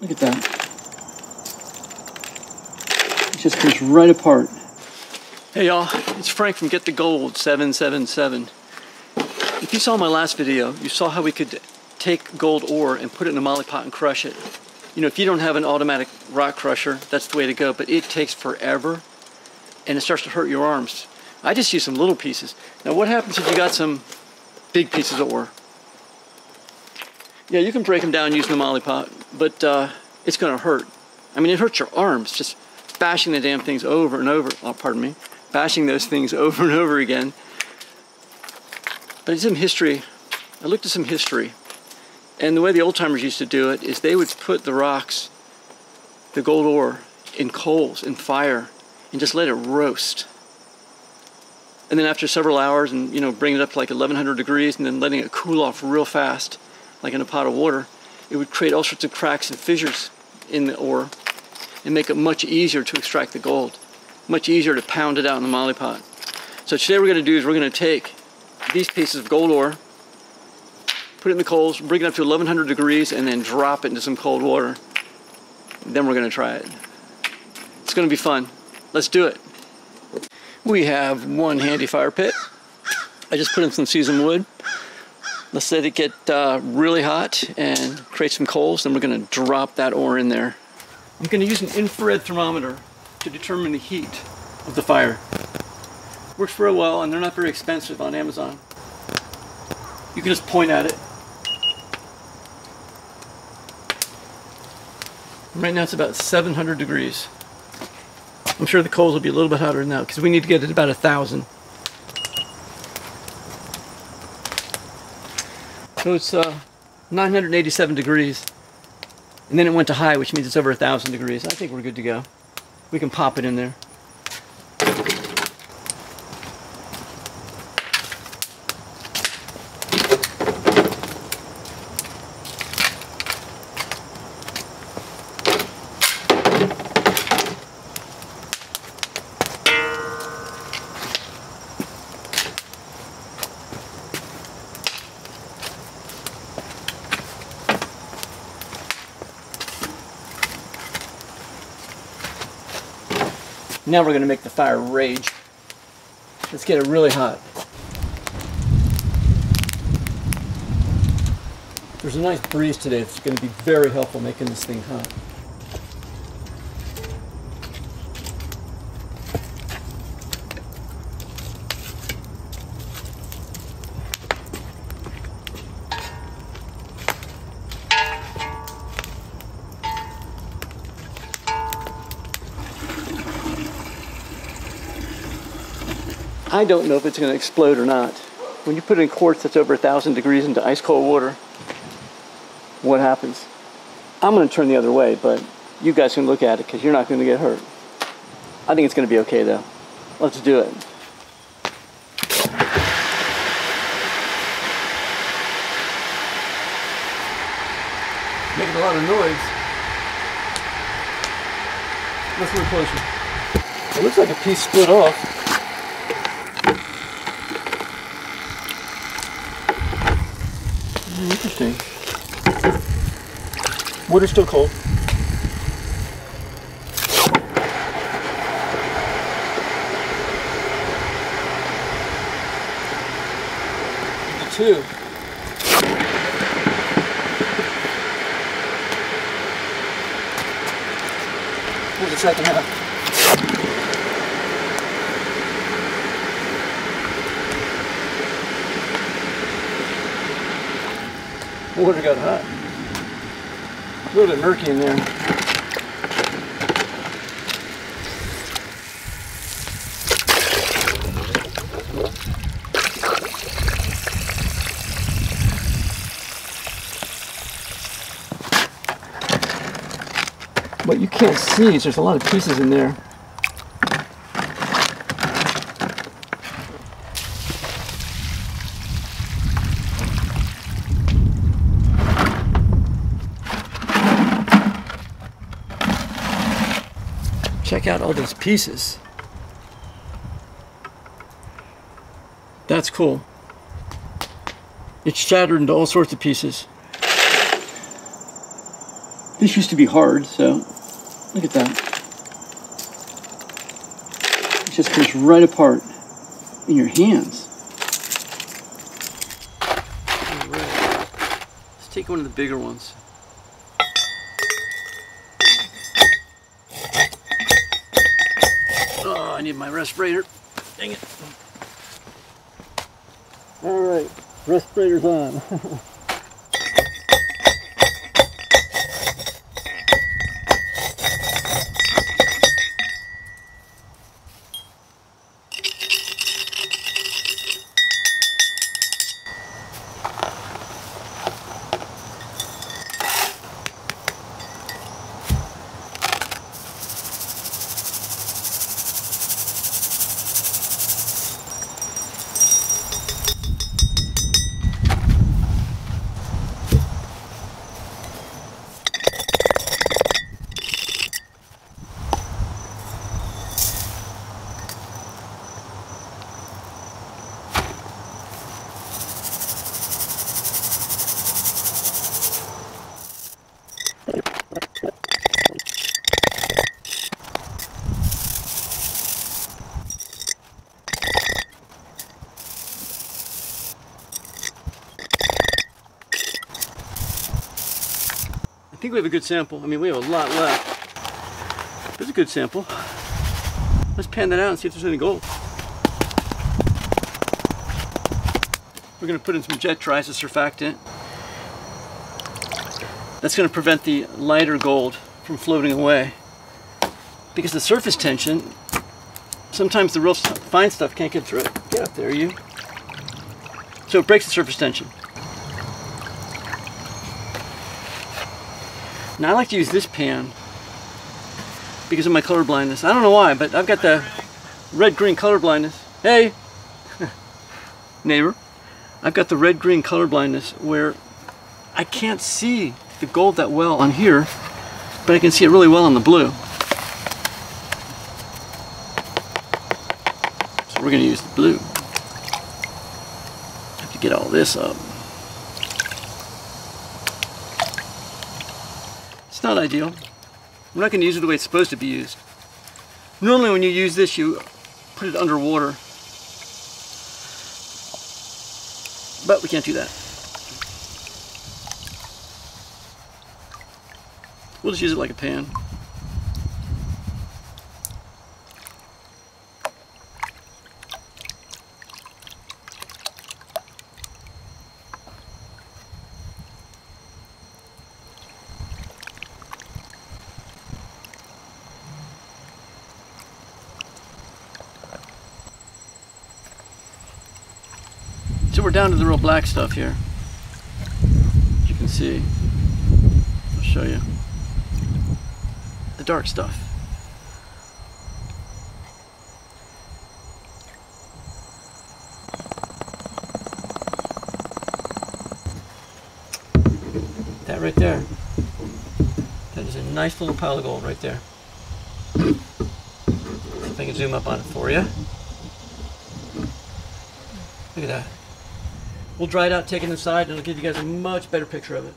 Look at that. It just comes right apart. Hey y'all, it's Frank from Get the Gold 777. If you saw my last video, you saw how we could take gold ore and put it in a molly pot and crush it. You know, if you don't have an automatic rock crusher, that's the way to go, but it takes forever and it starts to hurt your arms. I just use some little pieces. Now what happens if you got some big pieces of ore? Yeah, you can break them down using the molly pot, but it's gonna hurt. I mean, it hurts your arms, just bashing the damn things over and over, oh, pardon me, bashing those things over and over again. But it's some history. I looked at some history, and the way the old timers used to do it is they would put the rocks, the gold ore, in coals, in fire, and just let it roast. And then after several hours, and you know, bring it up to like 1100 degrees, and then letting it cool off real fast, like in a pot of water, it would create all sorts of cracks and fissures in the ore, and make it much easier to extract the gold, much easier to pound it out in the molly pot. So today what we're going to do is we're going to take these pieces of gold ore, put it in the coals, bring it up to 1100 degrees, and then drop it into some cold water. Then we're going to try it. It's going to be fun. Let's do it. We have one handy fire pit. I just put in some seasoned wood. Let's let it get really hot and create some coals, then we're going to drop that ore in there. I'm going to use an infrared thermometer to determine the heat of the fire. Works very well, and they're not very expensive on Amazon. You can just point at it. Right now it's about 700 degrees. I'm sure the coals will be a little bit hotter than that because we need to get it about 1000. So it's 987 degrees. And then it went to high, which means it's over 1000 degrees. I think we're good to go. We can pop it in there. Now we're going to make the fire rage. Let's get it really hot. There's a nice breeze today. It's going to be very helpful making this thing hot. I don't know if it's going to explode or not. When you put in quartz that's over 1000 degrees into ice cold water, what happens? I'm going to turn the other way, but you guys can look at it because you're not going to get hurt. I think it's going to be okay though. Let's do it. Making a lot of noise. Let's look closer. It looks like a piece split off. Interesting. Water's still cold. Two. Here's the second half. Water got hot. A little bit murky in there. What you can't see is there's a lot of pieces in there. Check out all those pieces. That's cool. It's shattered into all sorts of pieces. This used to be hard, so look at that. It just comes right apart in your hands. All right. Let's take one of the bigger ones. Oh, I need my respirator. Dang it. All right, respirator's on. I think we have a good sample. I mean, we have a lot left. There's a good sample. Let's pan that out and see if there's any gold. We're going to put in some jet tris, a surfactant. That's going to prevent the lighter gold from floating away. Because the surface tension, sometimes the real fine stuff can't get through it. Get up there, you. So it breaks the surface tension. Now I like to use this pan because of my color blindness. I don't know why, but I've got the red-green color blindness. Hey, neighbor. I've got the red-green color blindness where I can't see the gold that well on here, but I can see it really well on the blue. So we're going to use the blue. I have to get all this up. It's not ideal. We're not going to use it the way it's supposed to be used. Normally when you use this, you put it underwater. But we can't do that. We'll just use it like a pan. So we're down to the real black stuff here. As you can see, I'll show you the dark stuff. That right there, that is a nice little pile of gold right there. See if I can zoom up on it for you. Look at that. We'll dry it out, take it inside, and it'll give you guys a much better picture of it.